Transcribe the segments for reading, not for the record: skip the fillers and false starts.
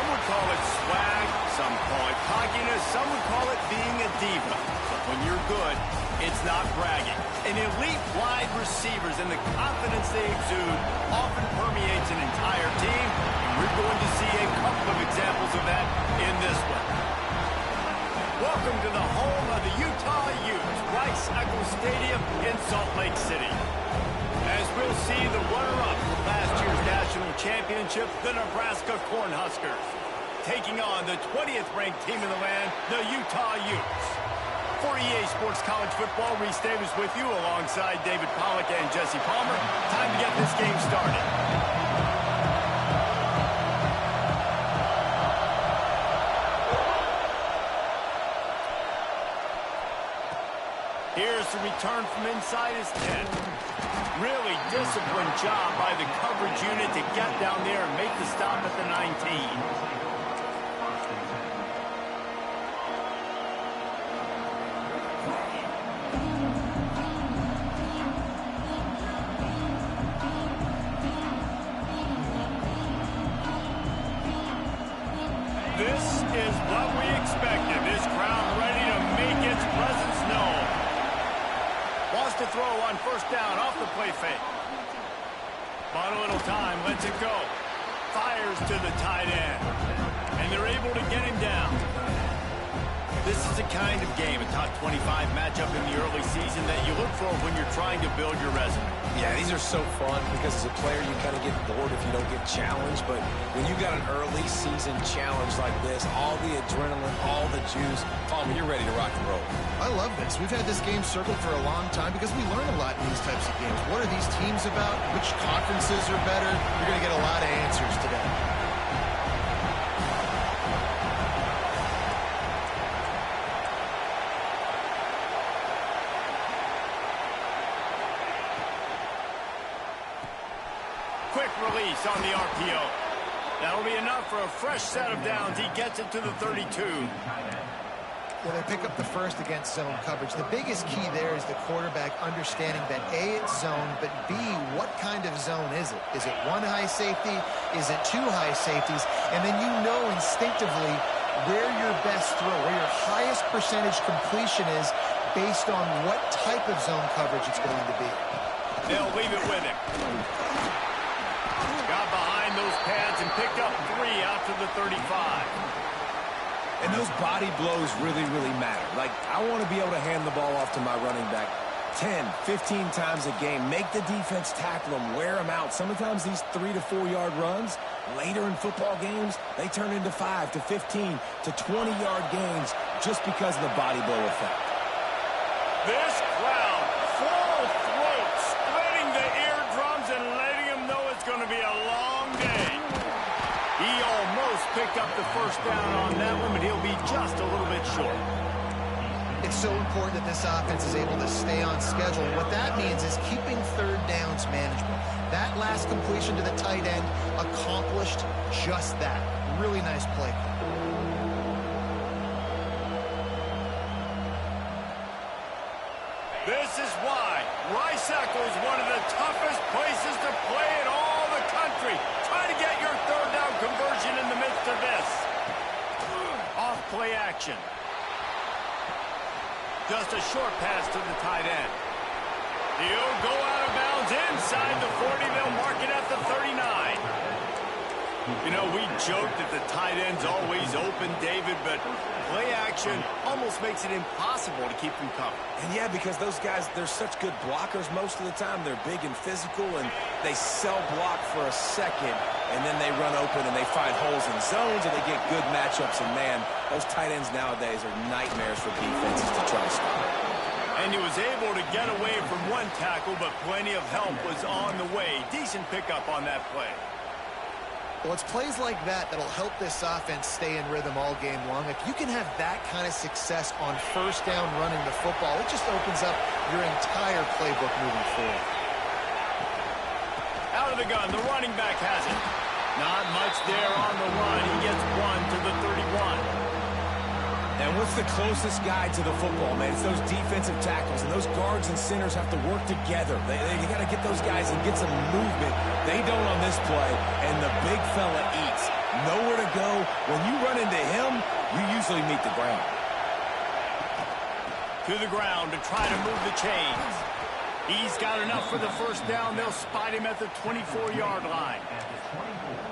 would call it swag, some call it cockiness, some would call it being a diva. But when you're good, it's not bragging. An elite wide receivers and the confidence they exude often permeates an entire team, and we're going to see a couple of examples of that in this one. Welcome to the home of the Utah Utes, Rice-Eccles Stadium in Salt Lake City. As we'll see the runner-up from last year's national championship, the Nebraska Cornhuskers, taking on the 20th ranked team in the land, the Utah Utes. For EA Sports College Football, Reese Davis with you alongside David Pollack and Jesse Palmer. Time to get this game started. Here's the return from inside his 10. Really disciplined job by the coverage unit to get down there and make the stop at the 19. This is what we expected. This crowd ready to make its presence known. Wants to throw on first down off the play fake. Bought a little time, lets it go. Fires to the tight end. And they're able to get him down. This is the kind of game, a top 25 matchup in the early season that you look for when you're trying to build your resume. Yeah, these are so fun because as a player you kind of get bored if you don't get challenged, but when you got an early season challenge like this, all the adrenaline, all the juice, Palmer, you're ready to rock and roll. I love this. We've had this game circled for a long time because we learn a lot in these types of games. What are these teams about? Which conferences are better? You're going to get a lot of answers today. Quick release on the RPO. That'll be enough for a fresh set of downs. He gets it to the 32. Well, they pick up the first against zone coverage. The biggest key there is the quarterback understanding that A, it's zone, but B, what kind of zone is it? Is it one high safety? Is it two high safeties? And then you know instinctively where your best throw, where your highest percentage completion is based on what type of zone coverage it's going to be. They'll leave it with him. Got behind those pads and picked up 3 out to the 35. And those body blows really, really matter. Like, I want to be able to hand the ball off to my running back 10, 15 times a game. Make the defense tackle them, wear them out. Sometimes these 3 to 4 yard runs, later in football games, they turn into 5 to 15 to 20 yard gains just because of the body blow effect. This crowd, full throat, splitting the eardrums and letting them know it's going to be a long day. He almost picked up the first down on that one, but he'll be just a little bit short. It's so important that this offense is able to stay on schedule. And what that means is keeping third downs manageable. That last completion to the tight end accomplished just that. Really nice play. This is why Rice-Eccles is one of the toughest places to play in all the country. Try to get your third down conversion in the midst of this. Off play action. Just a short pass to the tight end. He'll go out of bounds inside the 40. They'll mark it at the 39. You know, we joke that the tight end's always open, David, but play action almost makes it impossible to keep them covered. And yeah, because those guys, they're such good blockers most of the time. They're big and physical, and they cell block for a second, and then they run open and they find holes in zones, and they get good matchups. And man, those tight ends nowadays are nightmares for defenses to try to stop. And he was able to get away from one tackle, but plenty of help was on the way. Decent pickup on that play. Well, it's plays like that that'll help this offense stay in rhythm all game long. If you can have that kind of success on first down running the football, it just opens up your entire playbook moving forward. Out of the gun, the running back has it. Not much there on the run. He gets 1 to the 31. And what's the closest guy to the football, man? It's those defensive tackles, and those guards and centers have to work together. They got to get those guys and get some movement. They don't on this play, and the big fella eats. nowhere to go. When you run into him, you usually meet the ground. To the ground to try to move the chains. He's got enough for the first down. They'll spot him at the 24-yard line.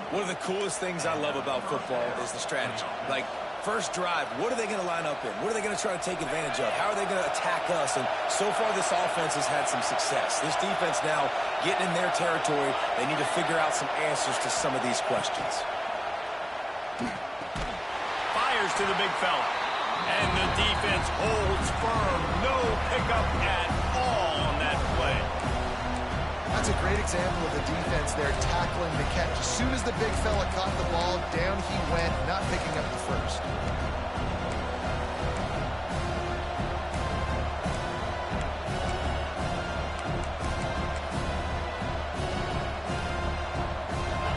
One of the coolest things I love about football is the strategy. Like, first drive, what are they going to line up in? What are they going to try to take advantage of? How are they going to attack us? And so far, this offense has had some success. This defense now getting in their territory. They need to figure out some answers to some of these questions. Fires to the big fella. And the defense holds firm. No pickup at all on that play. That's a great example of the defense there tackling the catch. As soon as the big fella caught the ball, down he went, not picking up the first.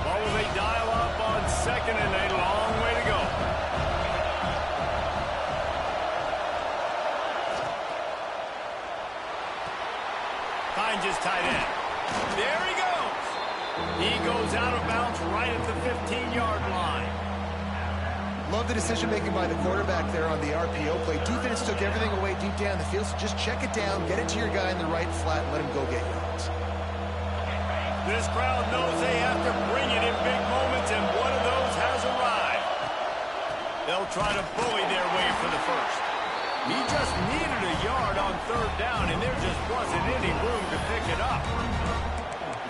What will they dial up on second and a long way to go? Finds his tight end. There he goes. He goes out of bounds right at the 15-yard line. Love the decision-making by the quarterback there on the RPO play. Defense took everything away deep down the field, so just check it down, get it to your guy in the right flat, and let him go get yards. This crowd knows they have to bring it in big moments, and one of those has arrived. They'll try to bully their way for the first. He just needed a yard on third down, and there just wasn't any room to pick it up.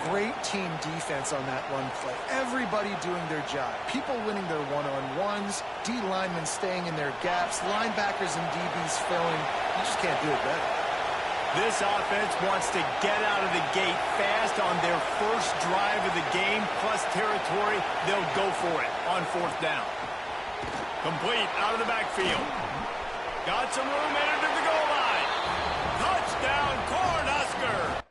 Great team defense on that run play. Everybody doing their job. People winning their one-on-ones, D linemen staying in their gaps, linebackers and DBs filling. You just can't do it better. This offense wants to get out of the gate fast on their first drive of the game, plus territory. They'll go for it on fourth down. Complete out of the backfield. Got some room headed to the goal line. Touchdown, Cornhusker.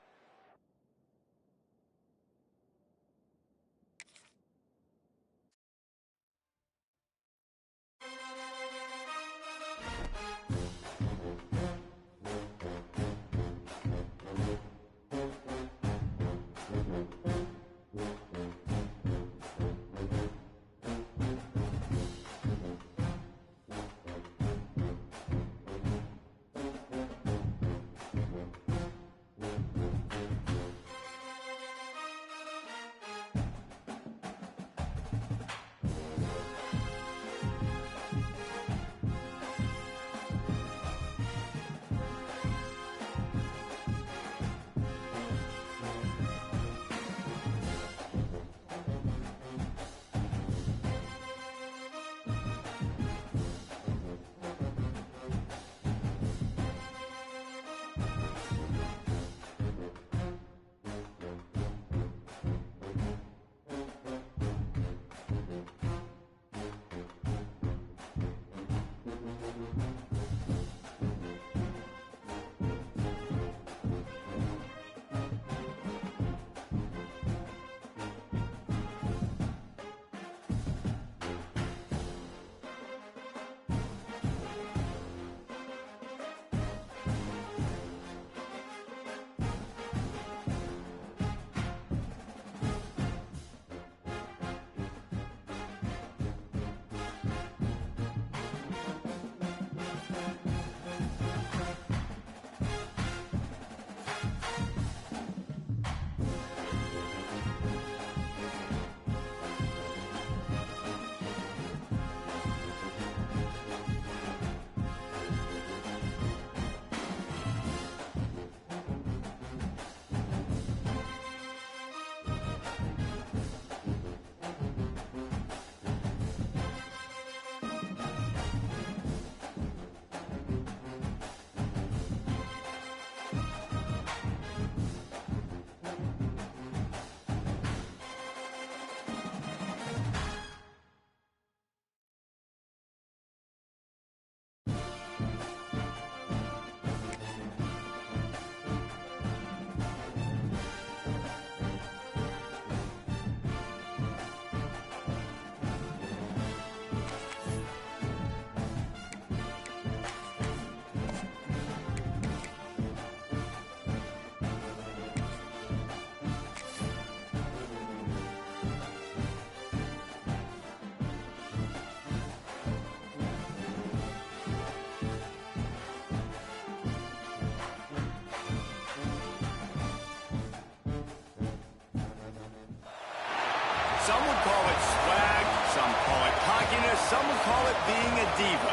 Some would call it swag, some call it cockiness, some would call it being a diva.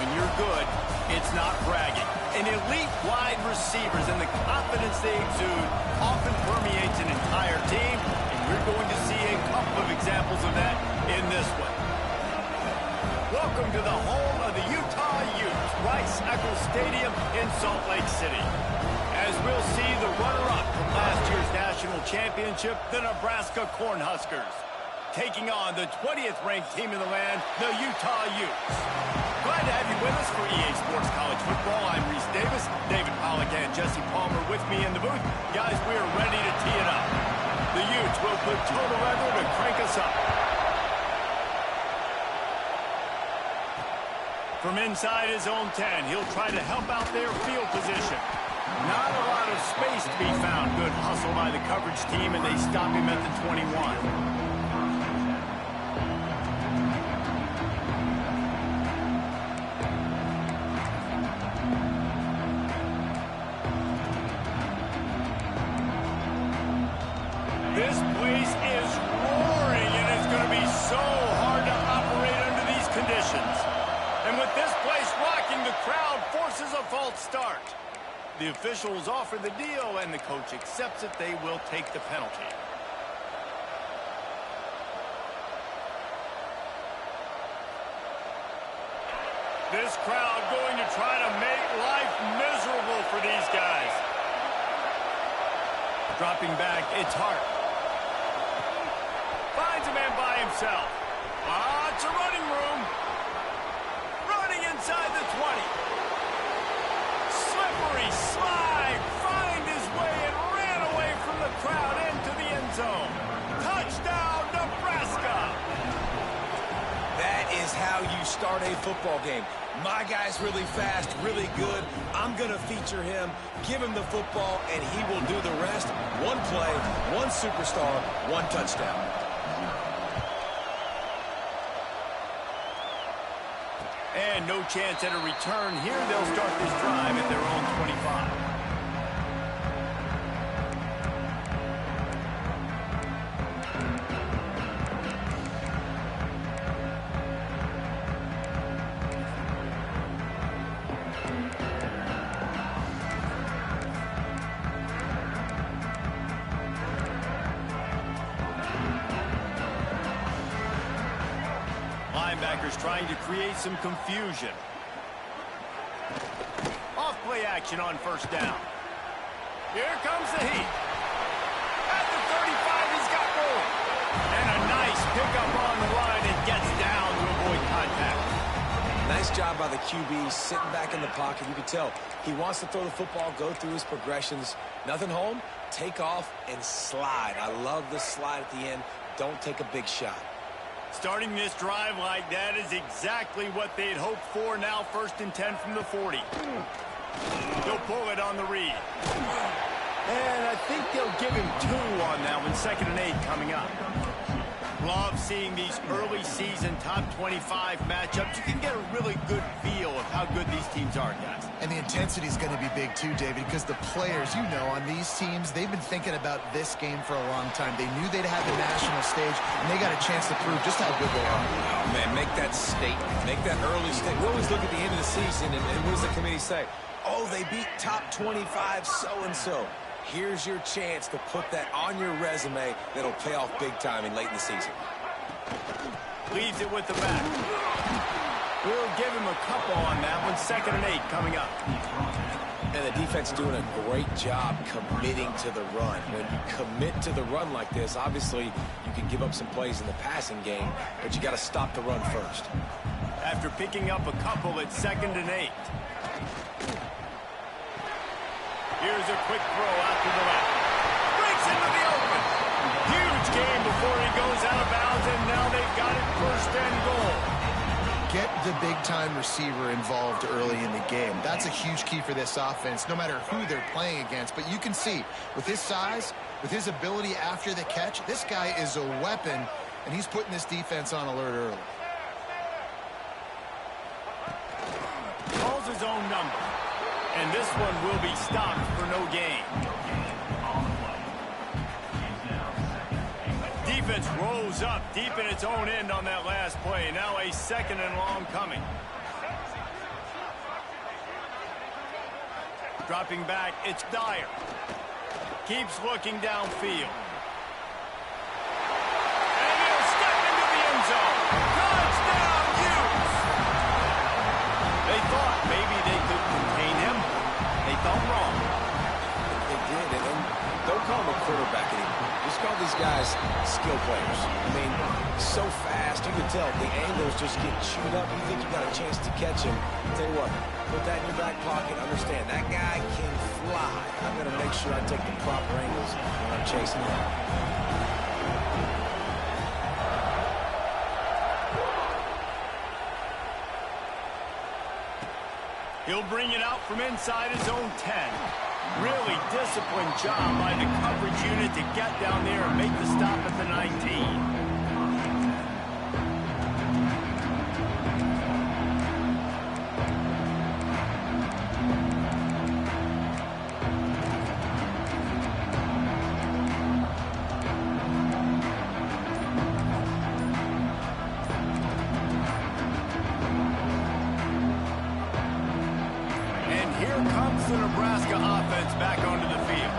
When you're good, it's not bragging. And elite wide receivers and the confidence they exude often permeates an entire team, and you're going to see a couple of examples of that in this one. Welcome to the home of the Utah Utes, Rice-Eccles Stadium in Salt Lake City. As we'll see the runner-up from last year's national championship, the Nebraska Cornhuskers, taking on the 20th ranked team in the land, the Utah Utes. Glad to have you with us for EA Sports College Football. I'm Reese Davis, David Pollack and Jesse Palmer with me in the booth. Guys, we are ready to tee it up. The Utes will put total leather to crank us up. From inside his own 10, he'll try to help out their field position. Not a lot of space to be found. Good hustle by the coverage team, and they stop him at the 21. This place is roaring, and it's going to be so hard to operate under these conditions. And with this place rocking, the crowd forces a false start. The officials offer the deal, and the coach accepts it. They will take the penalty. This crowd going to try to make life miserable for these guys. Dropping back, it's Hart. Finds a man by himself. It's a running room. Running inside the 20. Slippery slide. Find his way and ran away from the crowd into the end zone. Touchdown, Nebraska. That is how you start a football game. My guy's really fast, really good. I'm going to feature him, give him the football, and he will do the rest. One play, one superstar, one touchdown. And no chance at a return here. They'll start this drive at their own 25. Linebackers trying to create some confusion. Off play action on first down. Here comes the heat. At the 35, he's got room. And a nice pickup on the line and gets down to avoid contact. Nice job by the QB, sitting back in the pocket. You can tell he wants to throw the football, go through his progressions. Nothing home, take off and slide. I love the slide at the end. Don't take a big shot. Starting this drive like that is exactly what they'd hoped for. Now 1st and 10 from the 40. They'll pull it on the read. And I think they'll give him 2 on that one. 2nd and 8 coming up. Love seeing these early season top 25 matchups. You can get a really good feel of how good these teams are, guys. And the intensity is going to be big too, David, because the players, you know, on these teams, they've been thinking about this game for a long time. They knew they'd have the national stage, and they got a chance to prove just how good they are. Oh, man, make that statement. Make that early statement. We always look at the end of the season, and what does the committee say? Oh, they beat top 25 so-and-so. Here's your chance to put that on your resume that'll pay off big time in late in the season. Leaves it with the back. We'll give him a couple on that one. 2nd and 8 coming up. And the defense doing a great job committing to the run. When you commit to the run like this, obviously you can give up some plays in the passing game, but you got to stop the run first. After picking up a couple, it's 2nd and 8. Here's a quick throw out to the left. Breaks into the open. Huge game before he goes out of bounds, and now they've got it 1st and goal. Get the big-time receiver involved early in the game. That's a huge key for this offense, no matter who they're playing against. But you can see, with his size, with his ability after the catch, this guy is a weapon, and he's putting this defense on alert early. Calls his own number. And this one will be stopped for no gain. defense rose up deep in its own end on that last play. Now a 2nd and long coming. Dropping back, it's Dyer. Keeps looking downfield. And he'll step into the end zone. Touchdown, Hughes! They thought maybe they could contain him. They thought wrong. They did, and don't call him a quarterback anymore. Just call these guys skill players. I mean, so fast, you can tell the angles just get chewed up. You think you got a chance to catch him. Tell you what, put that in your back pocket. Understand, that guy can fly. I'm going to make sure I take the proper angles when I'm chasing him. He'll bring it out from inside his own 10. Really disciplined job by the coverage unit to get down there and make the stop at the 19. The Nebraska offense back onto the field.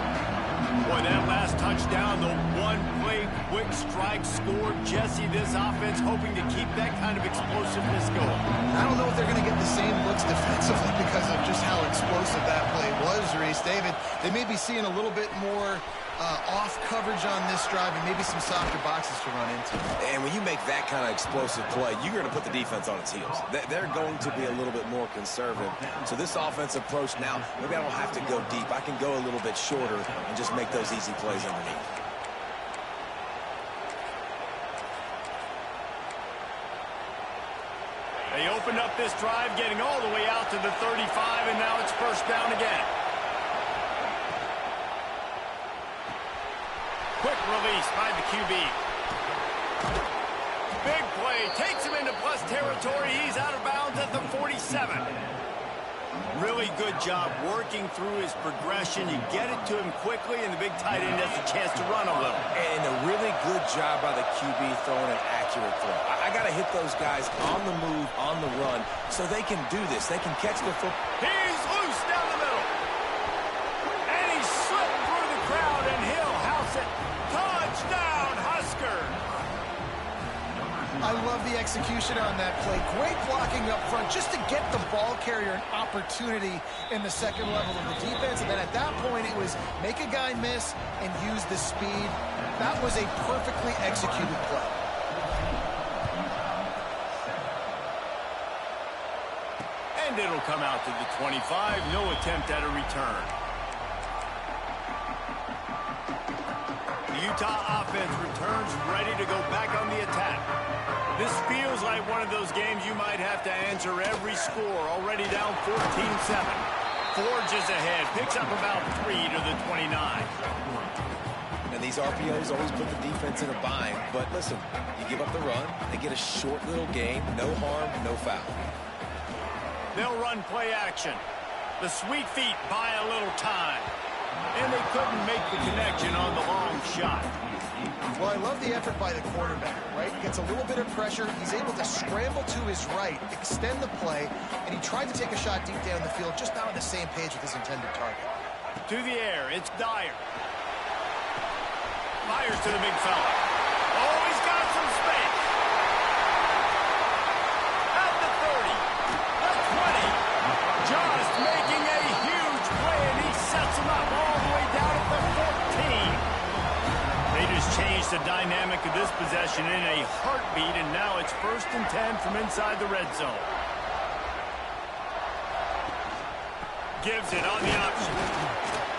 Boy, that last touchdown, the one-play quick strike score. Jesse, this offense hoping to keep that kind of explosiveness going. I don't know if they're going to get the same looks defensively because of just how explosive that play was, Reese. David, they may be seeing a little bit more off coverage on this drive and maybe some softer boxes to run into. And when you make that kind of explosive play, you're going to put the defense on its heels. They're going to be a little bit more conservative. So this offense approach now, maybe I don't have to go deep. I can go a little bit shorter and just make those easy plays underneath. They opened up this drive, getting all the way out to the 35, and now it's 1st down again. Quick release by the QB. Big play. Takes him into plus territory. He's out of bounds at the 47. Really good job working through his progression. You get it to him quickly, and the big tight end has a chance to run a little. And a really good job by the QB throwing an accurate throw. I got to hit those guys on the move, on the run, so they can do this. They can catch the football. He's loose down the middle. And he slipped through the crowd, and he'll house it. Touchdown, Huskers! I love the execution on that play. Great blocking up front just to get the ball carrier an opportunity in the 2nd level of the defense. And then at that point, it was make a guy miss and use the speed. That was a perfectly executed play. And it'll come out to the 25. No attempt at a return. The Utah offense returns ready to go back on the attack. This feels like one of those games you might have to answer every score. Already down 14-7. Forges ahead. Picks up about 3 to the 29. And these RPOs always put the defense in a bind. But listen, you give up the run, they get a short little gain. No harm, no foul. They'll run play action. The sweet feet buy a little time. And they couldn't make the connection on the long shot. Well, I love the effort by the quarterback, right? Gets a little bit of pressure. He's able to scramble to his right, extend the play, and he tried to take a shot deep down the field, just not on the same page with his intended target. To the air, it's Dyer. Fires to the big fella. Oh, he's got some space. At the 30, the 20. Just making a huge play, and he sets him up all the way down at the 14. They just changed the dynamic of this possession in a heartbeat, and now it's 1st and 10 from inside the red zone. Gives it on the option.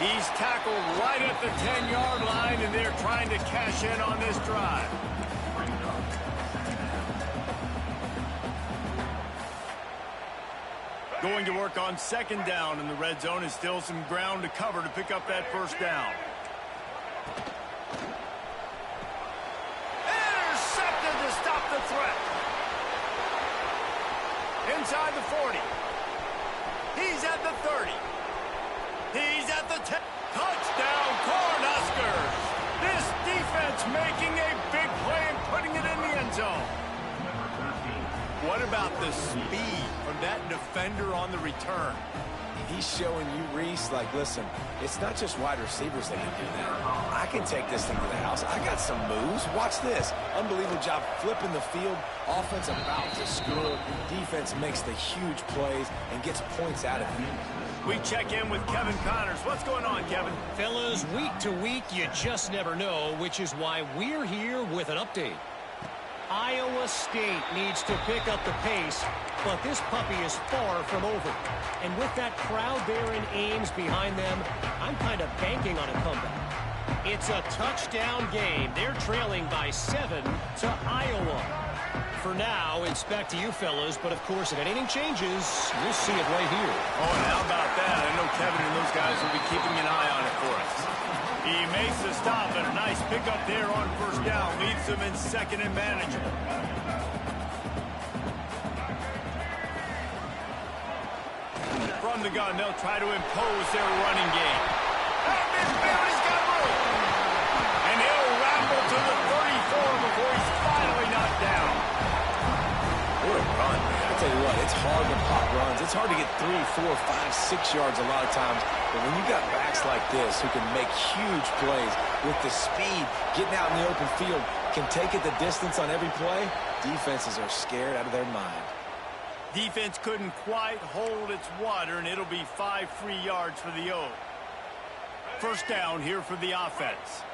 He's tackled right at the 10-yard line, and they're trying to cash in on this drive. Going to work on 2nd down in the red zone, and still some ground to cover to pick up that 1st down. Intercepted to stop the threat. Inside the 40. He's at the 30. He's at the 10. Touchdown, Cornhuskers. This defense making a big What about the speed from that defender on the return? He's showing you, Reese, like, listen, it's not just wide receivers that can do that. I can take this thing to the house. I got some moves. Watch this. Unbelievable job flipping the field. Offense about to score. Defense makes the huge plays and gets points out of it. We check in with Kevin Connors. What's going on, Kevin? Fellas, week to week, you just never know, which is why we're here with an update. Iowa State needs to pick up the pace, but this puppy is far from over. And with that crowd there in Ames behind them, I'm kind of banking on a comeback. It's a touchdown game. They're trailing by 7 to Iowa. For now, it's back to you fellas, but of course, if anything changes, you'll see it right here. Oh, and how about that? I know Kevin and those guys will be keeping an eye on it for us. He makes the stop, and a nice pickup there on first down. Leaves them in second and manageable. From the gun, they'll try to impose their running game. And midfield, he's got room. And he'll ramble to the 34 before he's finally knocked down. What a run, man. I tell you what, it's hard to pop runs. It's hard to get 3, 4, 5, 6 yards a lot of times. But when you got backs like this who can make huge plays with the speed, getting out in the open field, can take it the distance on every play, defenses are scared out of their mind. Defense couldn't quite hold its water, and it'll be 5 free yards for the O. First down here for the offense.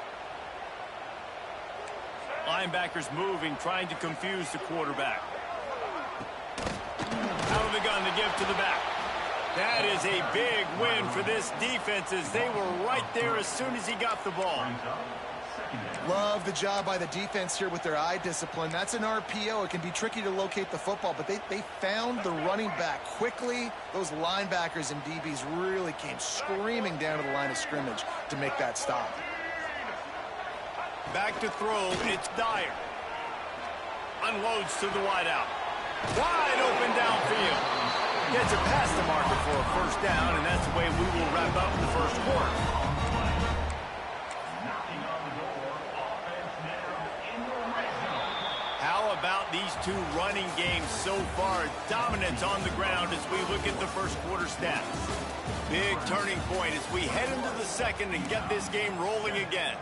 Linebackers moving, trying to confuse the quarterback. Out of the gun to give to the back. That is a big win for this defense as they were right there as soon as he got the ball. Love the job by the defense here with their eye discipline. That's an RPO. It can be tricky to locate the football, but they found the running back quickly. Those linebackers and DBs really came screaming down to the line of scrimmage to make that stop. Back to throw, it's Dyer. Unloads to the wideout. Wide open downfield. Gets it past the marker for a first down, and that's the way we will wrap up the first quarter. How about these two running games so far? Dominance on the ground as we look at the first quarter stats. Big turning point as we head into the second and get this game rolling again.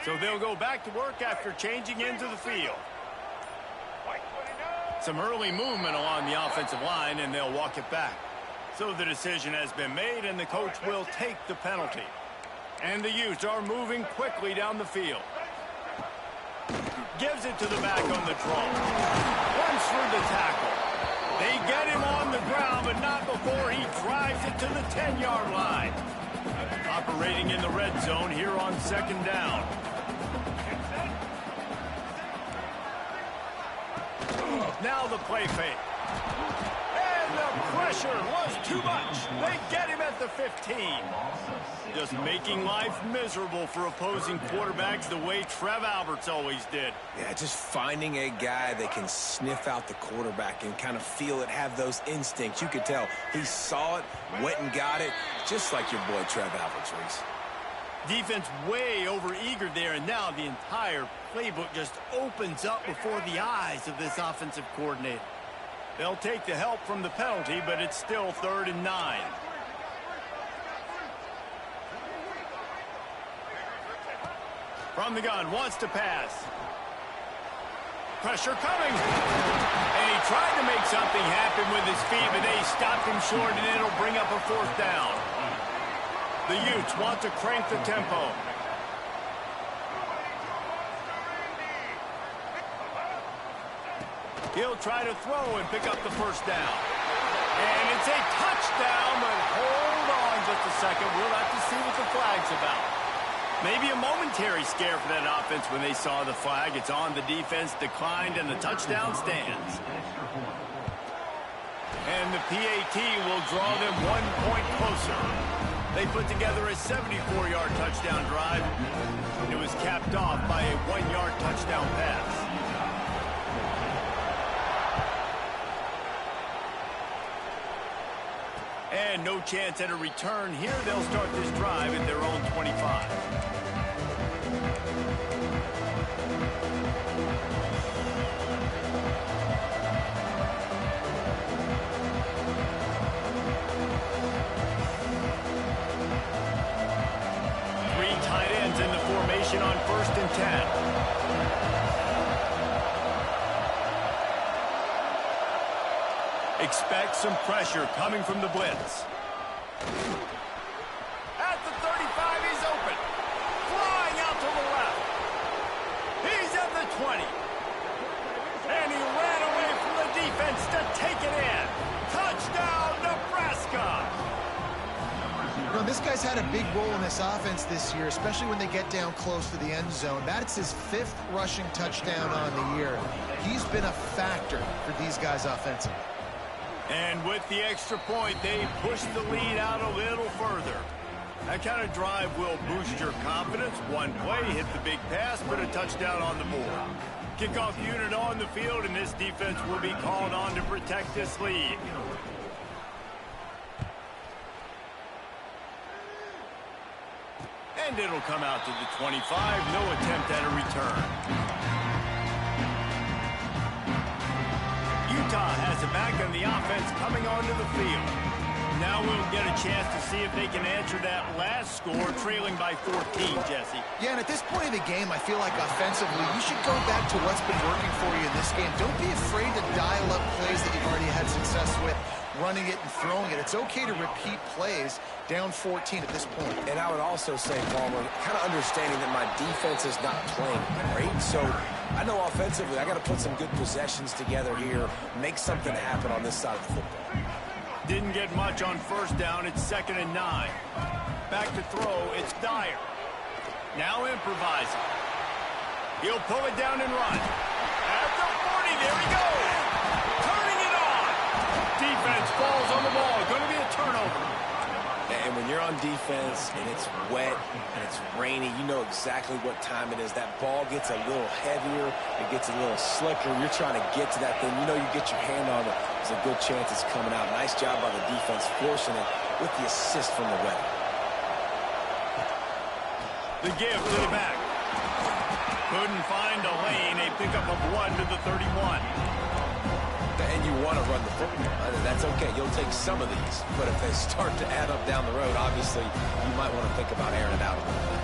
So they'll go back to work after changing into the field. Some early movement along the offensive line, and they'll walk it back. So the decision has been made, and the coach will take the penalty. And the Utes are moving quickly down the field. Gives it to the back on the draw. Runs through the tackle. They get him on the ground, but not before he drives it to the 10-yard line. Operating in the red zone here on second down. Now the play fake. And the pressure was too much. They get him at the 15. Just making life miserable for opposing quarterbacks the way Trev Alberts always did. Yeah, just finding a guy that can sniff out the quarterback and kind of feel it, have those instincts. You could tell he saw it, went and got it, just like your boy Trev Alberts, Reese. Defense way over-eager there, and now the entire playbook just opens up before the eyes of this offensive coordinator. They'll take the help from the penalty, but it's still 3rd and 9. From the gun, wants to pass. Pressure coming. And he tried to make something happen with his feet, but they stopped him short, and it'll bring up a 4th down. The Utes want to crank the tempo. He'll try to throw and pick up the first down. And it's a touchdown, but hold on just a second. We'll have to see what the flag's about. Maybe a momentary scare for that offense when they saw the flag. It's on, the defense declined, and the touchdown stands. And the PAT will draw them 1 point closer. They put together a 74-yard touchdown drive. It was capped off by a 1-yard touchdown pass. And no chance at a return here. They'll start this drive at their own 25. Three tight ends in the formation on 1st and 10. Expect some pressure coming from the blitz. At the 35, he's open. Flying out to the left. He's at the 20. And he ran away from the defense to take it in. Touchdown, Nebraska! You know, this guy's had a big role in this offense this year, especially when they get down close to the end zone. That's his 5th rushing touchdown on the year. He's been a factor for these guys offensively. And with the extra point, they push the lead out a little further. That kind of drive will boost your confidence. One play, hit the big pass, put a touchdown on the board. Kickoff unit on the field, and this defense will be called on to protect this lead. And it'll come out to the 25. No attempt at a return. Utah has it back on the offense coming onto the field. Now we'll get a chance to see if they can answer that last score, trailing by 14, Jesse. Yeah, and at this point of the game, I feel like offensively, you should go back to what's been working for you in this game. Don't be afraid to dial up plays that you've already had success with, running it and throwing it. It's okay to repeat plays down 14 at this point. And I would also say, Palmer, kind of understanding that my defense is not playing great, so I know offensively I got to put some good possessions together here, make something happen on this side of the football. Didn't get much on 1st down. It's 2nd and 9. Back to throw. It's Dyer. Now improvising. He'll pull it down and run. At the 40, there he goes. Turning it on. Defense falls on the ball. Going to be a turnover. And when you're on defense and it's wet and it's rainy, you know exactly what time it is. That ball gets a little heavier. It gets a little slicker. You're trying to get to that thing. You know you get your hand on it. There's a good chance it's coming out. Nice job by the defense forcing it with the assist from the weather. The give to the back. Couldn't find a lane. A pickup of 1 to the 31. And you want to run the football. That's okay. You'll take some of these. But if they start to add up down the road, obviously, you might want to think about airing it out a little bit.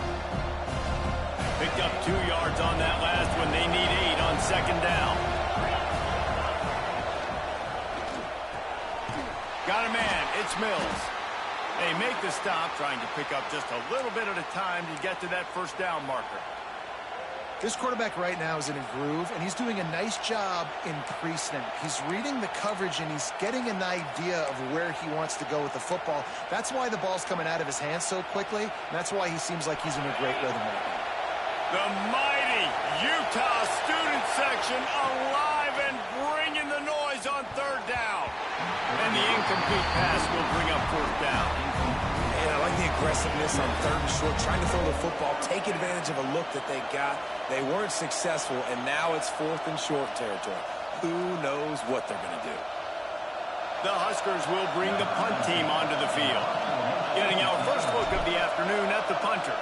Picked up 2 yards on that last one. They need 8 on 2nd down. Got a man. It's Mills. They make the stop, trying to pick up just a little bit at a time to get to that 1st down marker. This quarterback right now is in a groove, and he's doing a nice job in pre-snap. He's reading the coverage, and he's getting an idea of where he wants to go with the football. That's why the ball's coming out of his hands so quickly, and that's why he seems like he's in a great rhythm right now. The mighty Utah student section alive and bringing the noise on 3rd down. And the incomplete pass will bring up 4th down. And I like the aggressiveness on 3rd and short, trying to throw the football, take advantage of a look that they got. They weren't successful, and now it's 4th and short territory. Who knows what they're going to do? The Huskers will bring the punt team onto the field. Getting our first look of the afternoon at the punter.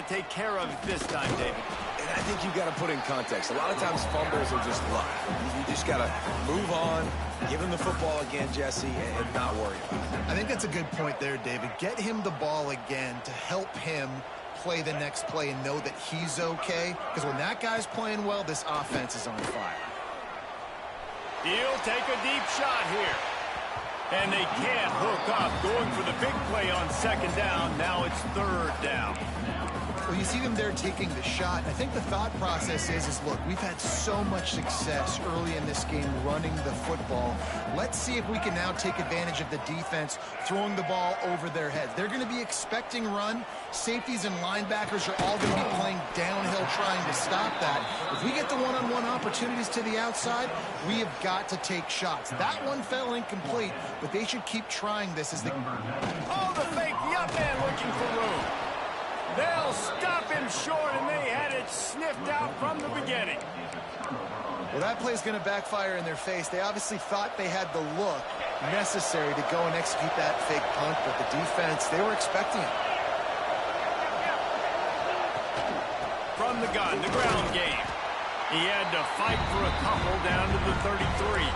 Take care of it this time, David. And I think you've got to put in context. A lot of times fumbles are just luck. You just got to move on, give him the football again, Jesse, and not worry about it. I think that's a good point there, David. Get him the ball again to help him play the next play and know that he's okay. Because when that guy's playing well, this offense is on fire. He'll take a deep shot here. And they can't hook up. Going for the big play on 2nd down. Now it's 3rd down. Well, you see them there taking the shot. And I think the thought process is look, we've had so much success early in this game running the football. Let's see if we can now take advantage of the defense throwing the ball over their heads. They're going to be expecting run. Safeties and linebackers are all going to be playing downhill trying to stop that. If we get the one-on-one opportunities to the outside, we have got to take shots. That one fell incomplete, but they should keep trying this as they... Oh, the fake, the up man looking for room. They'll stop him short, and they had it sniffed out from the beginning. Well, that play's going to backfire in their face. They obviously thought they had the look necessary to go and execute that fake punt, but the defense, they were expecting it. From the gun, the ground game. He had to fight for a couple down to the 33.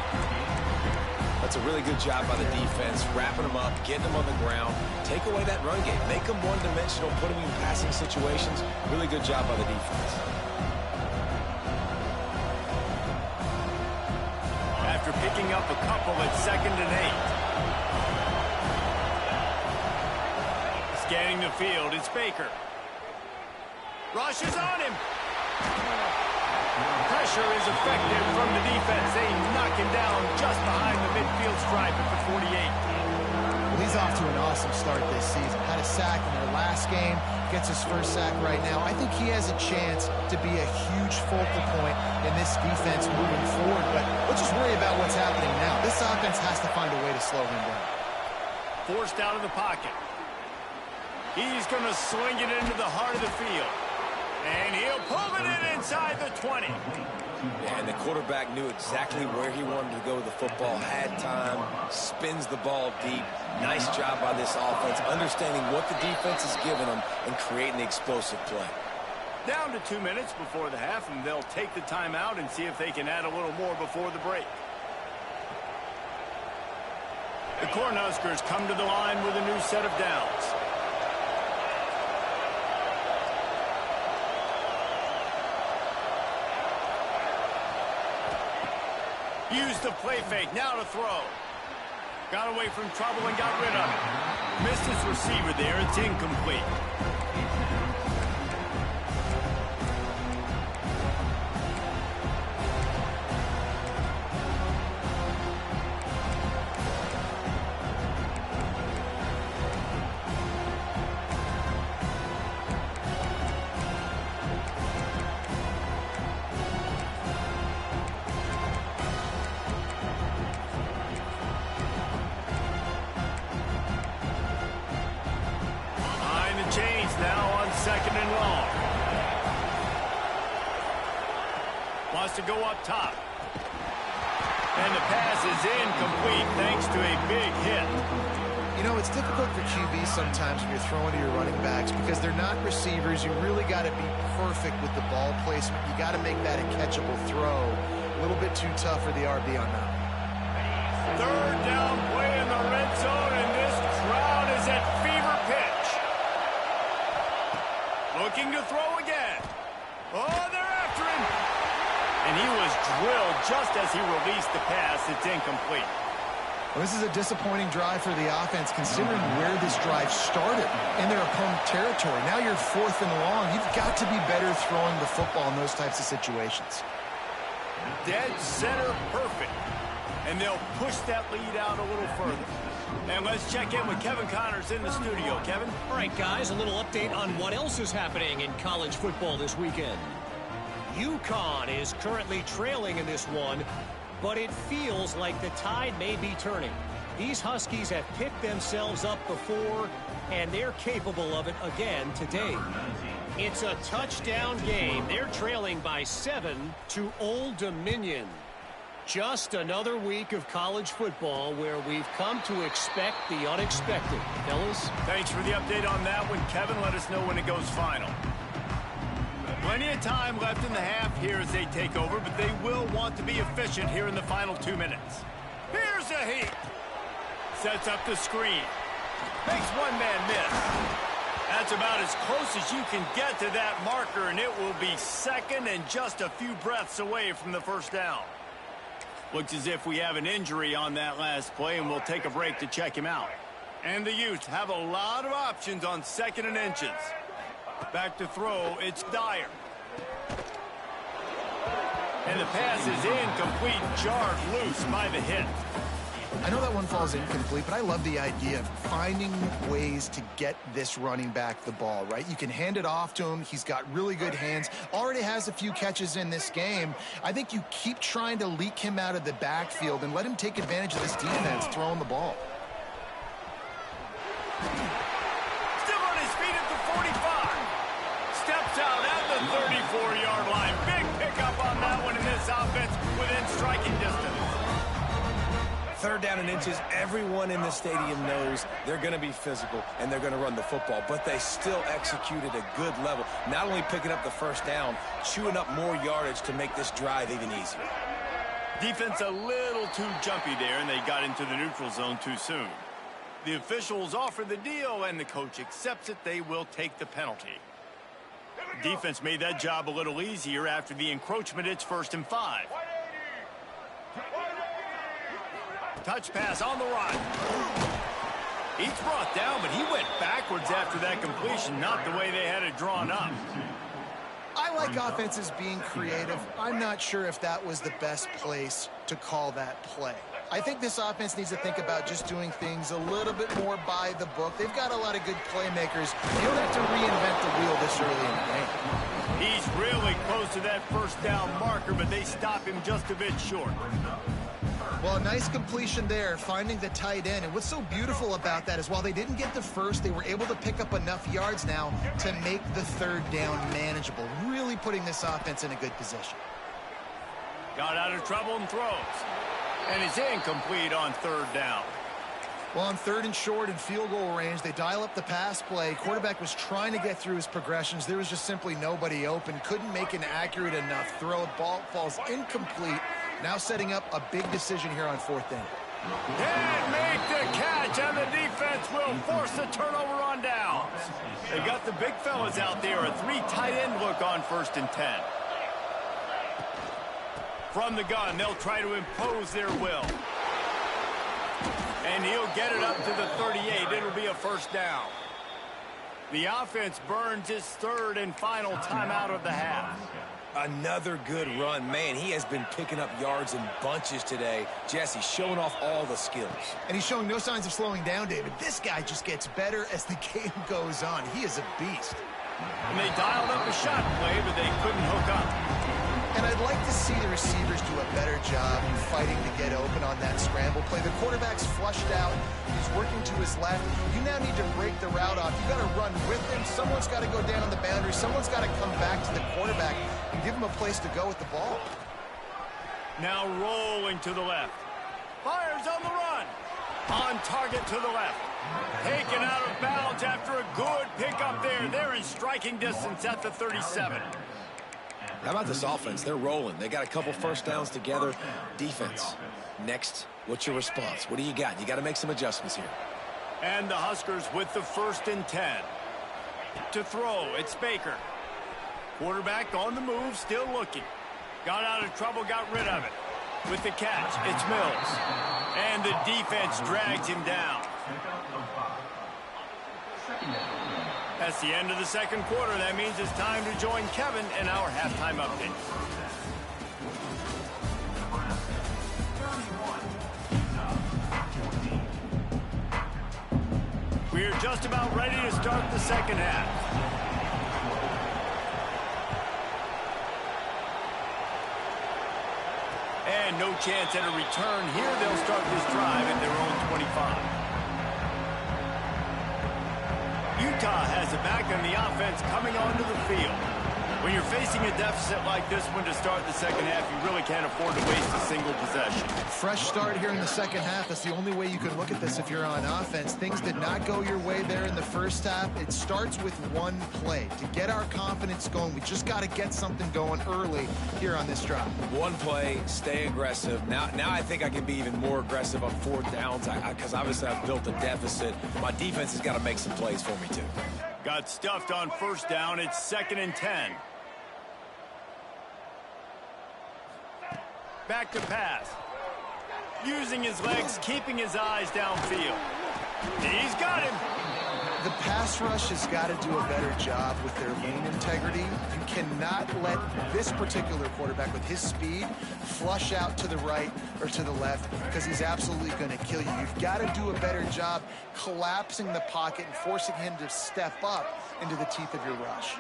That's a really good job by the defense, wrapping them up, getting them on the ground, take away that run game, make them one-dimensional, put them in passing situations. Really good job by the defense. After picking up a couple at 2nd and 8. Scanning the field, it's Baker. Rushes on him. Pressure is effective from the defense. They knock him down just behind the midfield stripe at the 48. Well, he's off to an awesome start this season. Had a sack in their last game, gets his first sack right now. I think he has a chance to be a huge focal point in this defense moving forward, but let's just worry about what's happening now. This offense has to find a way to slow him down. Forced out of the pocket. He's going to swing it into the heart of the field. And he'll pull it in inside the 20. Yeah, and the quarterback knew exactly where he wanted to go with the football, had time, spins the ball deep. Nice job by this offense, understanding what the defense is giving them and creating the explosive play. Down to 2 minutes before the half, and they'll take the timeout and see if they can add a little more before the break. The Cornhuskers come to the line with a new set of downs. Used the play fake, now to throw. Got away from trouble and got rid of it. Missed his receiver there, it's incomplete. To go up top. And the pass is incomplete thanks to a big hit. You know, it's difficult for QBs sometimes when you're throwing to your running backs because they're not receivers. You really got to be perfect with the ball placement. You got to make that a catchable throw. A little bit too tough for the RB on that. Third down play in the red zone, and this crowd is at fever pitch. Looking to throw again. Oh, they're after him. And he was drilled just as he released the pass. It's incomplete. Well, this is a disappointing drive for the offense considering where this drive started in their opponent territory. Now you're 4th and long. You've got to be better throwing the football in those types of situations. Dead center perfect. And they'll push that lead out a little further. And let's check in with Kevin Connors in the studio. Kevin? All right, guys, a little update on what else is happening in college football this weekend. UConn is currently trailing in this one, but it feels like the tide may be turning. These Huskies have picked themselves up before, and they're capable of it again today. It's a touchdown game. They're trailing by 7 to Old Dominion. Just another week of college football where we've come to expect the unexpected. Fellas? Thanks for the update on that one, Kevin. Let us know when it goes final. Plenty of time left in the half here as they take over, but they will want to be efficient here in the final 2 minutes. Here's a heat. Sets up the screen. Makes one man miss. That's about as close as you can get to that marker, and it will be second and just a few breaths away from the first down. Looks as if we have an injury on that last play, and we'll take a break to check him out. And the Utes have a lot of options on 2nd and inches. Back to throw, it's Dyer. And the pass is incomplete, jarred loose by the hit. I know that one falls incomplete, but I love the idea of finding ways to get this running back the ball, right? You can hand it off to him. He's got really good hands. Already has a few catches in this game. I think you keep trying to leak him out of the backfield and let him take advantage of this defense throwing the ball. Still on his feet at the 45. Steps out at the 34-yard line. Big pickup on that one in this offense within striking distance. Third down and inches, everyone in the stadium knows they're going to be physical and they're going to run the football, but they still executed a good level. Not only picking up the first down, chewing up more yardage to make this drive even easier. Defense a little too jumpy there, and they got into the neutral zone too soon. The officials offer the deal, and the coach accepts it. They will take the penalty. Defense made that job a little easier after the encroachment. It's 1st and 5. Touch pass on the run. He's brought down, but he went backwards after that completion, not the way they had it drawn up. I like offenses being creative. I'm not sure if that was the best place to call that play. I think this offense needs to think about just doing things a little bit more by the book. They've got a lot of good playmakers. You don't have to reinvent the wheel this early in the game. He's really close to that first down marker, but they stop him just a bit short. Well, a nice completion there, finding the tight end. And what's so beautiful about that is while they didn't get the first, they were able to pick up enough yards now to make the third down manageable, really putting this offense in a good position. Got out of trouble and throws. And it's incomplete on 3rd down. Well, on 3rd and short and field goal range, they dial up the pass play. Quarterback was trying to get through his progressions. There was just simply nobody open. Couldn't make an accurate enough throw. Ball falls incomplete. Now setting up a big decision here on 4th down. Can't make the catch, and the defense will force the turnover on downs. They got the big fellas out there, a 3 tight end look on 1st and 10. From the gun, they'll try to impose their will. And he'll get it up to the 38. It'll be a 1st down. The offense burns his 3rd and final timeout of the half. Another good run. Man, he has been picking up yards in bunches today. Jesse showing off all the skills. And he's showing no signs of slowing down, David. This guy just gets better as the game goes on. He is a beast. And they dialed up a shot play, but they couldn't hook up. And I'd like to see the receivers do a better job in fighting to get open on that scramble play. The quarterback's flushed out. He's working to his left. You now need to break the route off. You got to run with him. Someone's got to go down the boundary. Someone's got to come back to the quarterback and give him a place to go with the ball. Now rolling to the left. Fires on the run. On target to the left. Taken out of bounds after a good pickup there. They're in striking distance at the 37. How about this offense? They're rolling. They got a couple first downs together. Defense. Next, what's your response? What do you got? You got to make some adjustments here. And the Huskers with the 1st and 10. To throw, it's Baker. Quarterback on the move, still looking. Got out of trouble, got rid of it. With the catch, it's Mills. And the defense drags him down. That's the end of the 2nd quarter. That means it's time to join Kevin in our halftime update. We're just about ready to start the 2nd half. And no chance at a return here. They'll start this drive at their own 25. Utah has it back on the offense coming onto the field. When you're facing a deficit like this one to start the 2nd half, you really can't afford to waste a single possession. Fresh start here in the 2nd half. That's the only way you can look at this if you're on offense. Things did not go your way there in the 1st half. It starts with one play. To get our confidence going, we just got to get something going early here on this drive. One play, stay aggressive. Now I think I can be even more aggressive on 4th downs because obviously I've built a deficit. My defense has got to make some plays for me too. Got stuffed on 1st down. It's 2nd and 10. Back to pass. Using his legs, keeping his eyes downfield. He's got him. The pass rush has got to do a better job with their lane integrity. You cannot let this particular quarterback with his speed flush out to the right or to the left because he's absolutely going to kill you. You've got to do a better job collapsing the pocket and forcing him to step up into the teeth of your rush.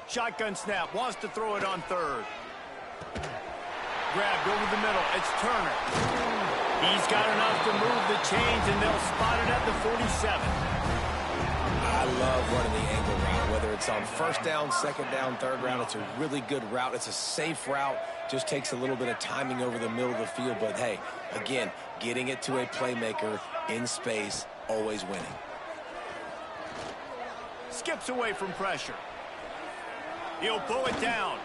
Shotgun snap, wants to throw it on third. Grabbed over the middle, it's Turner. He's got enough to move the chains, and they'll spot it at the 47. I love running the angle route, whether it's on first down, second down, third down. It's a really good route. It's a safe route. Just takes a little bit of timing over the middle of the field. But, hey, again, getting it to a playmaker in space, always winning. Skips away from pressure. He'll pull it down.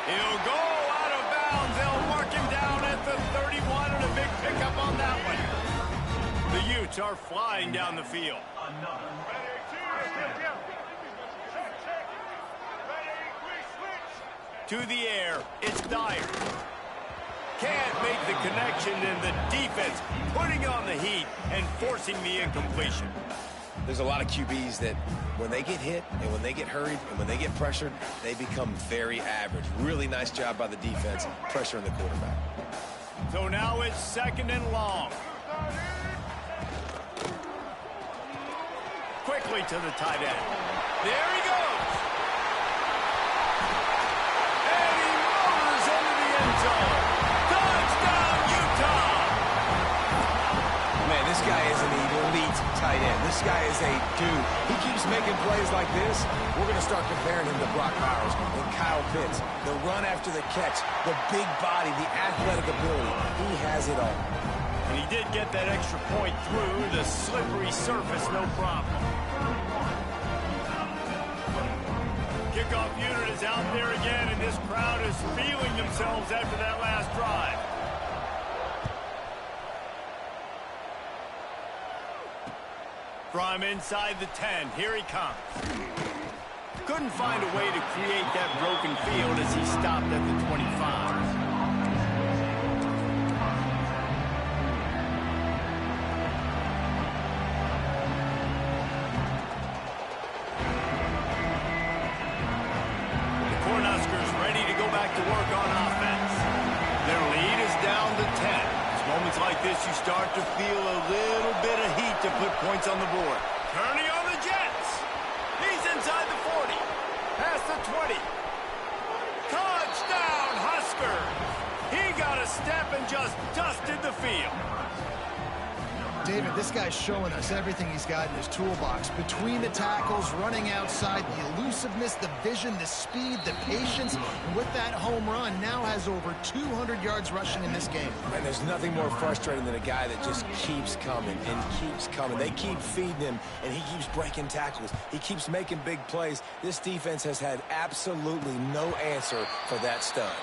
He'll go out of bounds. They'll mark him down at the 31, and a big pickup on that one. The Utes are flying down the field. To the air, it's Dyer. Can't make the connection, and the defense putting on the heat and forcing the incompletion. There's a lot of QBs that when they get hit and when they get hurried and when they get pressured, they become very average. Really nice job by the defense, pressuring the quarterback. So now it's second and long. Quickly to the tight end. There he goes. And he motors into the end zone. Touchdown, Utah! Man, this guy is an elite tight end. This guy is a dude. He keeps making plays like this. We're going to start comparing him to Brock Bowers and Kyle Pitts. The run after the catch, the big body, the athletic ability. He has it all. And he did get that extra point through the slippery surface, no problem. Kickoff unit is out there again, and this crowd is feeling themselves after that last drive. From inside the 10, here he comes. Couldn't find a way to create that broken field as he stopped at the 25. Cornhuskers ready to go back to work on offense. Their lead is down to 10. It's moments like this you start to feel a little bit of heat to put points on the board. Kearney on the Jets. He's inside the 40. Past the 20. Touchdown, Huskers. He got a step and just dusted the field. David, this guy's showing us everything he's got in his toolbox. Between the tackles, running outside, the elusiveness, the vision, the speed, the patience. And with that home run, now has over 200 yards rushing in this game. And there's nothing more frustrating than a guy that just keeps coming and keeps coming. They keep feeding him, and he keeps breaking tackles. He keeps making big plays. This defense has had absolutely no answer for that stud.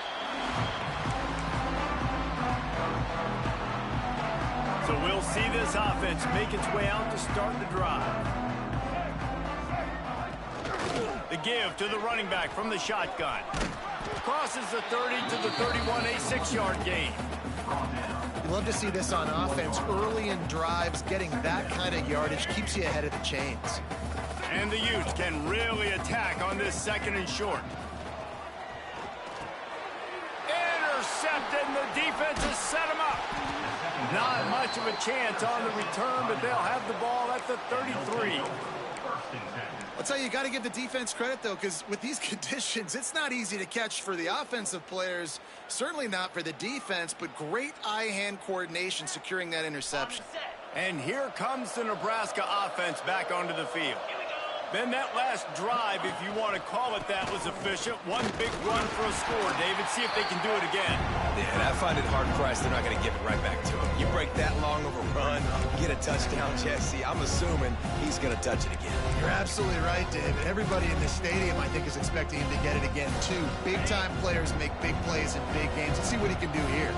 So we'll see this offense make its way out to start the drive. The give to the running back from the shotgun. Crosses the 30 to the 31, a 6-yard gain. You love to see this on offense. Early in drives, getting that kind of yardage keeps you ahead of the chains. And the Utes can really attack on this second and short. Intercepted, and the defense has set him up. Not much of a chance on the return, but they'll have the ball at the 33. I'll tell you, you got to give the defense credit, though, because with these conditions, it's not easy to catch for the offensive players. Certainly not for the defense, but great eye-hand coordination securing that interception. And here comes the Nebraska offense back onto the field. Then that last drive, if you want to call it that, was efficient. One big run for a score, David. See if they can do it again. Yeah, and I find it hard-pressed they're not going to give it right back to him. You break that long of a run, get a touchdown, Jesse. I'm assuming he's going to touch it again. You're absolutely right, David. Everybody in the stadium, I think, is expecting him to get it again, too. Big-time players make big plays in big games. Let's see what he can do here.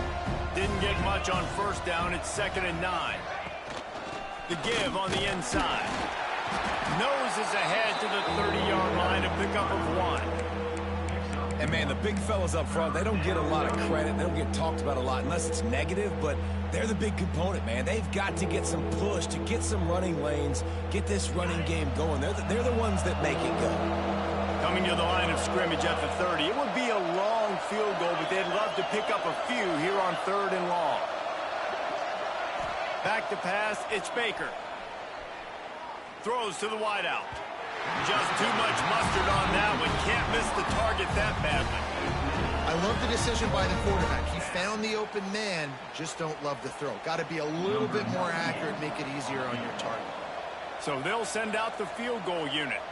Didn't get much on first down. It's 2nd and 9. The give on the inside. Noses ahead to the 30-yard line, a pickup of 1. And, man, the big fellas up front, they don't get a lot of credit. They don't get talked about a lot unless it's negative, but they're the big component, man. They've got to get some push, to get some running lanes, get this running game going. They're the ones that make it go. Coming to the line of scrimmage at the 30. It would be a long field goal, but they'd love to pick up a few here on 3rd and long. Back to pass, it's Baker. Throws to the wideout. Just too much mustard on that one. Can't miss the target that badly. I love the decision by the quarterback. He found the open man, just don't love the throw. Got to be a little bit more accurate, make it easier on your target. So they'll send out the field goal unit.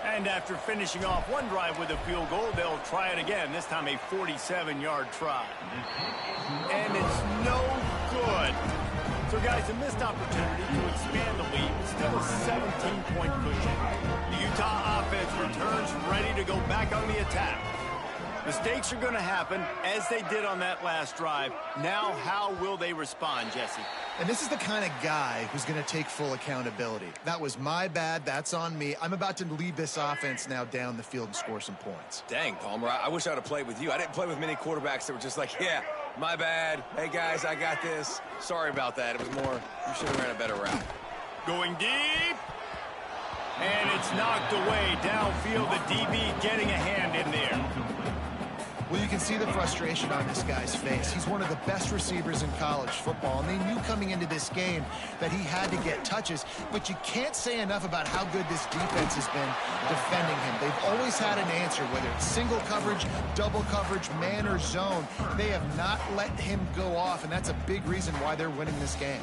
And after finishing off one drive with a field goal, they'll try it again, this time a 47-yard try. And it's no good. So, guys, a missed opportunity to expand the lead. Still a 17-point cushion. The Utah offense returns ready to go back on the attack. Mistakes are going to happen, as they did on that last drive. Now, how will they respond, Jesse? And this is the kind of guy who's going to take full accountability. That was my bad. That's on me. I'm about to lead this offense now down the field and score some points. Dang, Palmer, I wish I would have played with you. I didn't play with many quarterbacks that were just like, yeah, my bad. Hey, guys, I got this. Sorry about that. It was more, you should have ran a better route. Going deep. And it's knocked away downfield. The DB getting a hand in there. Well, you can see the frustration on this guy's face. He's one of the best receivers in college football, and they knew coming into this game that he had to get touches, but you can't say enough about how good this defense has been defending him. They've always had an answer, whether it's single coverage, double coverage, man or zone. They have not let him go off, and that's a big reason why they're winning this game.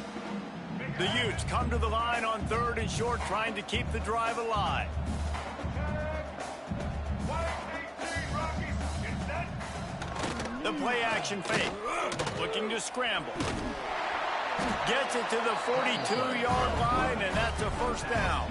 The Utes come to the line on 3rd and short, trying to keep the drive alive. The play action fake. Looking to scramble. Gets it to the 42-yard line, and that's a first down.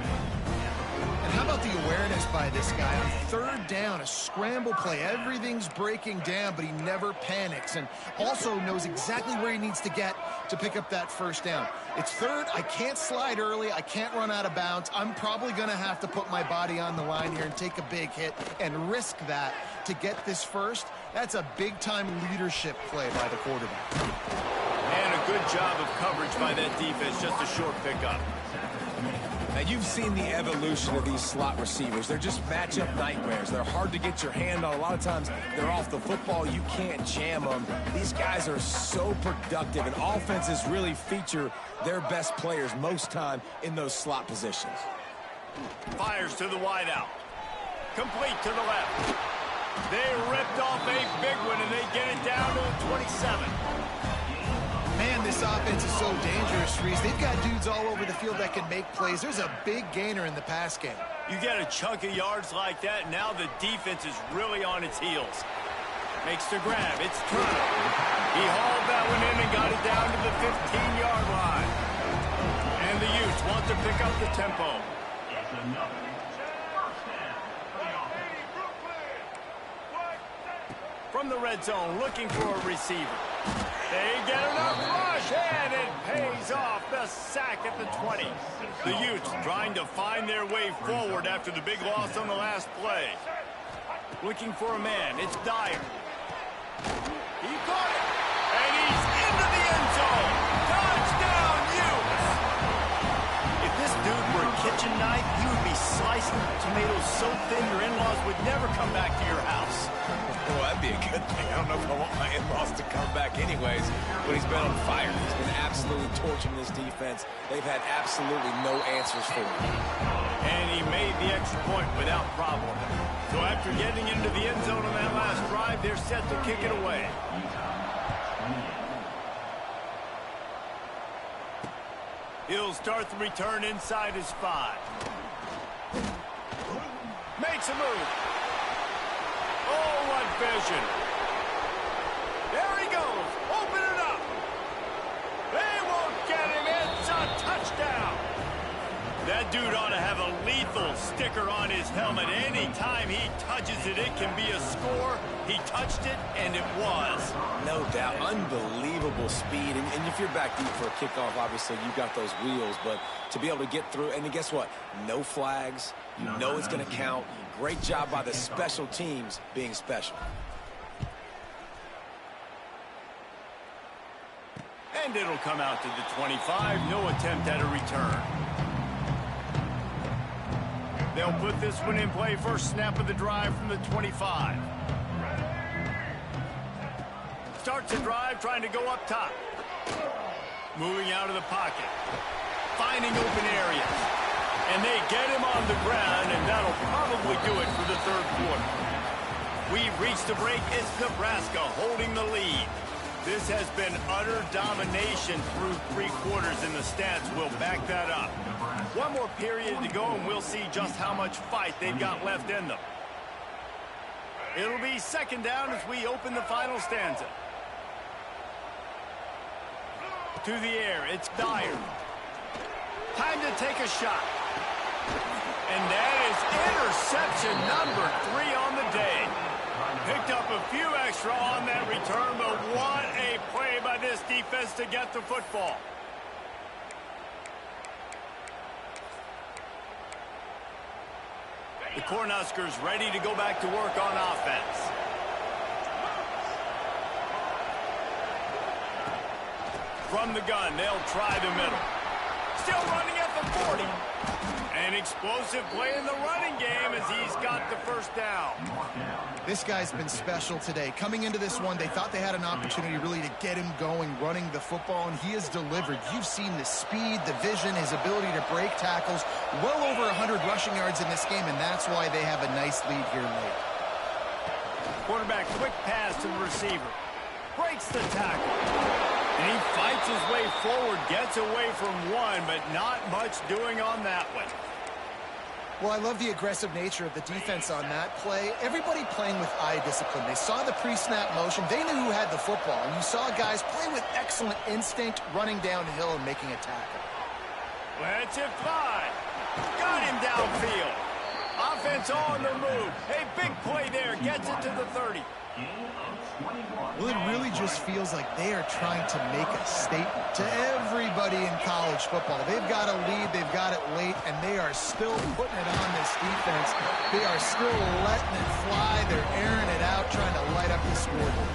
And how about the awareness by this guy? On 3rd down, a scramble play. Everything's breaking down, but he never panics. And also knows exactly where he needs to get to pick up that first down. It's 3rd. I can't slide early. I can't run out of bounds. I'm probably going to have to put my body on the line here and take a big hit and risk that to get this first. That's a big-time leadership play by the quarterback. And a good job of coverage by that defense. Just a short pickup. Now, you've seen the evolution of these slot receivers. They're just matchup nightmares. They're hard to get your hand on. A lot of times, they're off the football. You can't jam them. These guys are so productive, and offenses really feature their best players most time in those slot positions. Fires to the wideout. Complete to the left. They ripped off a big one, and they get it down to the 27. Man, this offense is so dangerous, Reese. They've got dudes all over the field that can make plays. There's a big gainer in the pass game. You get a chunk of yards like that, now the defense is really on its heels. Makes the grab. It's Turner. He hauled that one in and got it down to the 15-yard line. And the Utes want to pick up the tempo. From the red zone, looking for a receiver. They get enough rush, and it pays off. The sack at the 20. The Utes trying to find their way forward after the big loss on the last play. Looking for a man. It's Dyer. He caught it, and he's into the end zone. Touchdown, Utes! If this dude were a kitchen knife, he would be slicing tomatoes so thin your in-laws would never come back to your house. Well, that'd be a good thing. I don't know if I want my in-laws to come back anyways, but he's been on fire. He's been absolutely torching this defense. They've had absolutely no answers for him. And he made the extra point without problem. So after getting into the end zone on that last drive, they're set to kick it away. He'll start the return inside his 5. Makes a move. Oh, what vision. There he goes. Open it up. They won't get him. It's a touchdown. That dude ought to have a lethal sticker on his helmet. Anytime he touches it, it can be a score. He touched it, and it was. No doubt. Unbelievable speed. And if you're back deep for a kickoff, obviously, you got those wheels. But to be able to get through, and guess what? No flags. You know it's going to count. Great job by the special teams being special. And it'll come out to the 25. No attempt at a return. They'll put this one in play. First snap of the drive from the 25. Starts the drive trying to go up top. Moving out of the pocket. Finding open areas. And they get him on the ground, and that'll probably do it for the third quarter. We've reached the break. It's Nebraska holding the lead. This has been utter domination through 3 quarters, and the stats will back that up. One more period to go, and we'll see just how much fight they've got left in them. It'll be second down as we open the final stanza. To the air, it's Dyer. Time to take a shot. And that is interception number 3 on the day. Picked up a few extra on that return, but what a play by this defense to get the football. The Cornhuskers ready to go back to work on offense. From the gun, they'll try the middle. Still running at the 40. An explosive play in the running game as he's got the first down. This guy's been special today. Coming into this one, they thought they had an opportunity really to get him going, running the football, and he has delivered. You've seen the speed, the vision, his ability to break tackles. Well over 100 rushing yards in this game, and that's why they have a nice lead here late. Quarterback, quick pass to the receiver. Breaks the tackle. And he fights his way forward, gets away from one, but not much doing on that one. Well, I love the aggressive nature of the defense on that play. Everybody playing with eye discipline. They saw the pre-snap motion. They knew who had the football. And you saw guys play with excellent instinct, running downhill and making a tackle. Let's it fly. Got him downfield. Offense on the move. A big play there. Gets it to the 30. Well, it really just feels like they are trying to make a statement to everybody in college football. They've got a lead, they've got it late, and they are still putting it on this defense. They are still letting it fly. They're airing it out, trying to light up the scoreboard.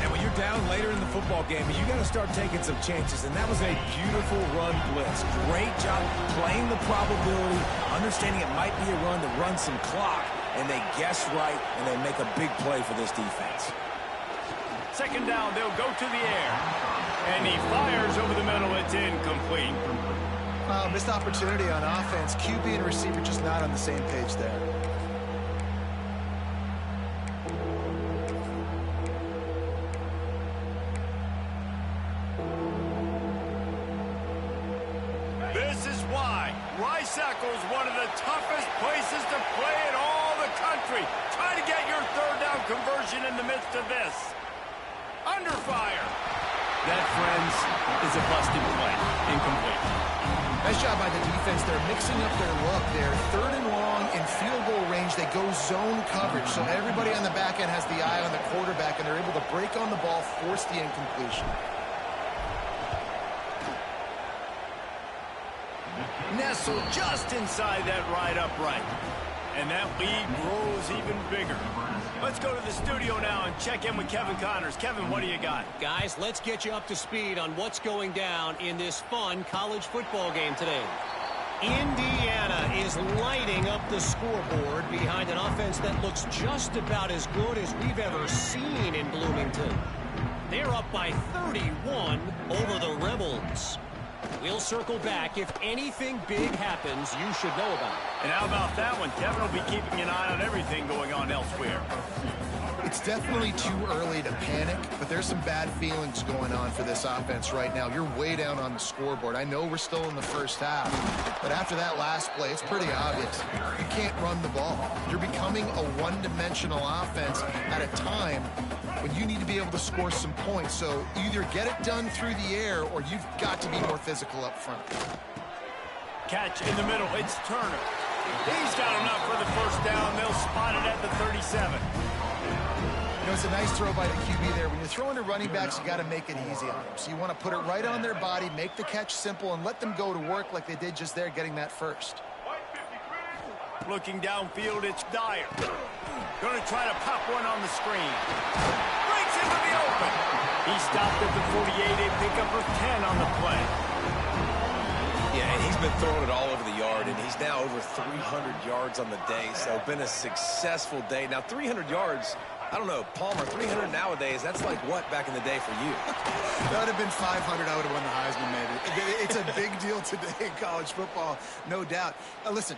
And when you're down later in the football game, you got to start taking some chances, and that was a beautiful run blitz. Great job playing the probability, understanding it might be a run to run some clock, and they guess right, and they make a big play for this defense. Second down, they'll go to the air. And he fires over the middle. It's incomplete. Missed opportunity on offense. QB and receiver just not on the same page there. This is why Rice-Eccles is one of the toughest places to play in all the country. Try to get your third down conversion in the midst of this. Under fire. That, friends, is a busted play. Incomplete. Nice job by the defense. They're mixing up their look. They're third and long in field goal range. They go zone coverage. So everybody on the back end has the eye on the quarterback, and they're able to break on the ball, force the incompletion. Nestled just inside that right upright. And that lead grows even bigger. Let's go to the studio now and check in with Kevin Connors. Kevin, what do you got? Guys, let's get you up to speed on what's going down in this fun college football game today. Indiana is lighting up the scoreboard behind an offense that looks just about as good as we've ever seen in Bloomington. They're up by 31 over the Rebels. We'll circle back. If anything big happens, you should know about it. And how about that one? Kevin will be keeping an eye on everything going on elsewhere. It's definitely too early to panic, but there's some bad feelings going on for this offense right now. You're way down on the scoreboard. I know we're still in the first half, but after that last play, it's pretty obvious. You can't run the ball. You're becoming a one-dimensional offense at a time when you need to be able to score some points. So either get it done through the air or you've got to be more physical up front. Catch in the middle. It's Turner. He's got enough for the first down. They'll spot it at the 37. You know, it's a nice throw by the QB there. When you're throwing to running backs, you got to make it easy on them. So you want to put it right on their body, make the catch simple, and let them go to work like they did just there, getting that first. Looking downfield, it's Dyer. Going to try to pop one on the screen. Breaks into the open. He stopped at the 48, a pickup of 10 on the play. Yeah, and he's been throwing it all over the yard, and he's now over 300 yards on the day, so been a successful day. Now, 300 yards, I don't know, Palmer, 300 nowadays, that's like what back in the day for you? That would have been 500. I would have won the Heisman, maybe. It's a big deal today in college football, no doubt. Listen,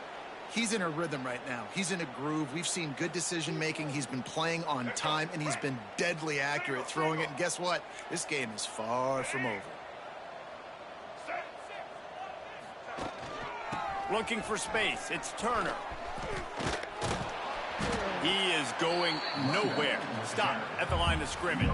he's in a rhythm right now. He's in a groove. We've seen good decision-making. He's been playing on time, and he's been deadly accurate throwing it. And guess what? This game is far from over. Looking for space. It's Turner. He is going nowhere. Stop at the line of scrimmage.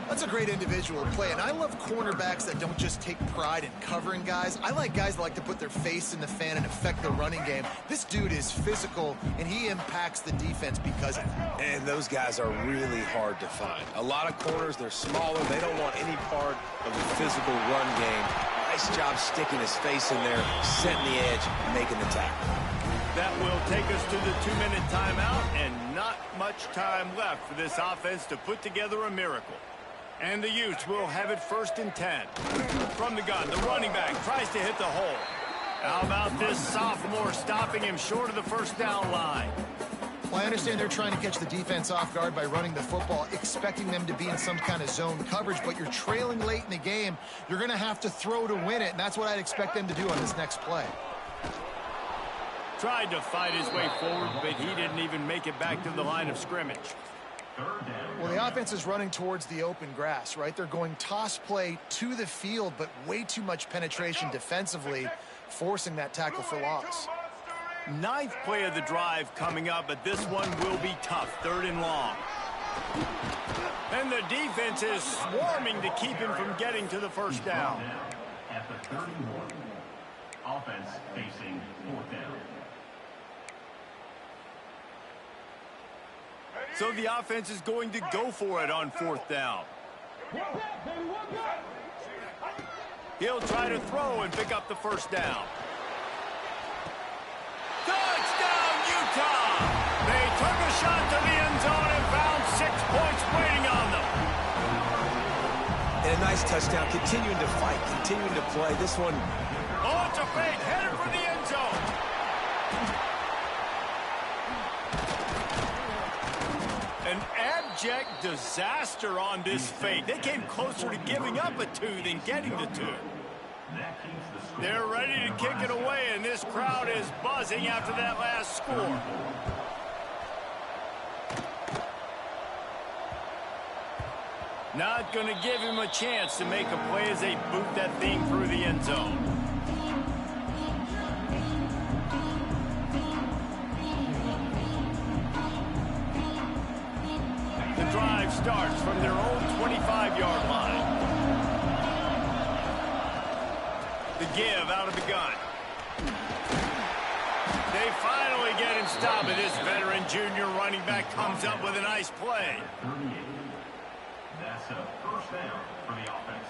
That's a great individual play, and I love cornerbacks that don't just take pride in covering guys. I like guys that like to put their face in the fan and affect the running game. This dude is physical, and he impacts the defense because of it. And those guys are really hard to find. A lot of corners, they're smaller. They don't want any part of the physical run game. Nice job sticking his face in there, setting the edge, making the tackle. That will take us to the 2-minute timeout, and not much time left for this offense to put together a miracle. And the Utes will have it 1st and 10. From the gun, the running back tries to hit the hole. How about this sophomore stopping him short of the first down line? Well, I understand they're trying to catch the defense off guard by running the football, expecting them to be in some kind of zone coverage, but you're trailing late in the game. You're going to have to throw to win it, and that's what I'd expect them to do on this next play. Tried to fight his way forward, but he didn't even make it back to the line of scrimmage. Well, the offense is running towards the open grass, right? They're going toss play to the field, but way too much penetration defensively, forcing that tackle for loss. 9th play of the drive coming up, but this one will be tough. 3rd and long. And the defense is swarming to keep him from getting to the first down. At the 31, offense facing 4th down. So the offense is going to go for it on 4th down. He'll try to throw and pick up the first down. Touchdown, Utah! They took a shot to the end zone and found 6 points waiting on them. And a nice touchdown, continuing to fight, continuing to play. This one. Oh, it's a fake, headed for the end zone. An abject disaster on this fake. They came closer to giving up a 2 than getting the 2. They're ready to kick it away, and this crowd is buzzing after that last score. Not going to give him a chance to make a play as they boot that thing through the end zone. The drive starts from their own 25-yard line. The give out of the gun. They finally get him stopped, and this veteran junior running back comes up with a nice play. That's a 1st down for the offense.